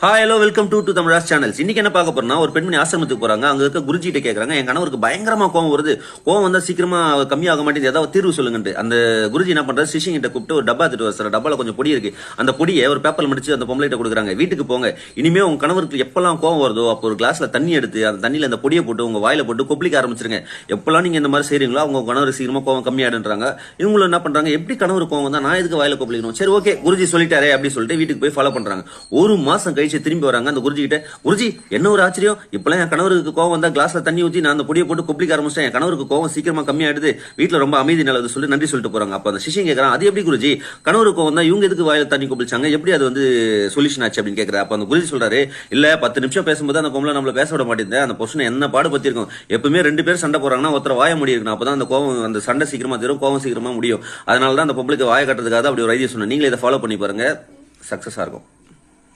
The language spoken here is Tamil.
Hi hello welcome to Tamizhas channels. இன்னைக்கு என்ன பார்க்க போறோம்னா, ஒரு பெண்மணி ஆசிரமத்துக்கு போறாங்க. அங்க இருக்க குருஜிட்ட கேக்குறாங்க, என் கணவருக்கு பயங்கரமா கோவம் வருது, கோவம் வந்தா சீக்கிரமா கம்மியாக மாட்டேங்குது, ஏதாவது தீர்வு சொல்லுங்கன்ட்டு. அந்த குருஜி என்ன பண்றாரு, சிஷிங்கிட்ட கூப்பிட்டு ஒரு டப்பா எடுத்துட்டு வர, டப்பால கொஞ்சம் பொடி இருக்கு, அந்த பொடியை ஒரு பேப்பர்ல முடிச்சு அந்த பொம்பளைட்ட கொடுக்குறாங்க. வீட்டுக்கு போங்க, இனிமே உங்க கணவருக்கு எப்பெல்லாம் கோவம் வருதோ அப்போ ஒரு கிளாஸ்ல தண்ணி எடுத்து அந்த தண்ணியில அந்த பொடியை போட்டு உங்க வாயில போட்டு கொப்பளிக்க ஆரம்பிச்சிருங்க. எப்பெல்லாம் நீங்க இந்த மாதிரி செய்றீங்களோ அவங்க கணவர் சீக்கிரமா கோவம் கம்மியாடுன்றாங்க. இவங்களும் என்ன பண்றாங்க, எப்படி கணவர் கோவம் தான் நான் எதுக்கு வாயில கொப்பளிக்கணும், சரி ஓகே குருஜி சொல்லிட்டாரே அப்படின்னு சொல்லிட்டு வீட்டுக்கு போய் ஃபாலோ பண்றாங்க. ஒரு மாசம் கழிச்சு திரும்பி வராங்க. அந்த குருஜி கிட்ட, குருஜி என்ன ஒரு ஆச்சரியம், இப்பெல்லாம் என் கணவருக்கு கோவம் வந்தா கிளாஸ்ல தண்ணி ஊத்தி நான் அந்த பொடியை போட்டு கொப்பளிக்க ஆரம்பிச்சிட்டேன், என் கணவருக்கு கோவம் சீக்கிரமா கம்மியாயிடுது, வீட்டுல ரொம்ப அமைதி நிலவுது சொல்லி நன்றி சொல்லிட்டு போறாங்க. அப்ப அந்த சிஷியம் கேட்கறான், அது எப்படி குருஜி கணவருக்கு கோவம் தான் இவங்க எதுக்கு வாயில தண்ணி கொப்பளிச்சாங்க, எப்படி அது வந்து சொல்யூஷன் ஆச்சு அப்படின்னு கேட்கற. அப்ப அந்த குருஜி சொல்றாரு, இல்ல 10 நிமிஷம் பேசும்போது அந்த பொம்பளை நம்மள பேச விட மாட்டேங்குது, அந்த பொண்ணு என்ன பாடு பத்தி இருக்கும், எப்பவுமே 2 பேர் சண்டை போறாங்கன்னா ஒருத்தர் வாய முடி இருக்கணும், அப்பதான் அந்த கோவம் அந்த சண்டை சீக்கிரமா தரும், கோவம் சீக்கிரமா முடியும். அதனாலதான் அந்த பொம்பளைக்கு வாய கட்டுறதுக்காக அப்படி ஒரு ஐடியா சொன்னேன். நீங்களே இதை ஃபாலோ பண்ணி பாருங்க, சக்சஸா இருக்கும்.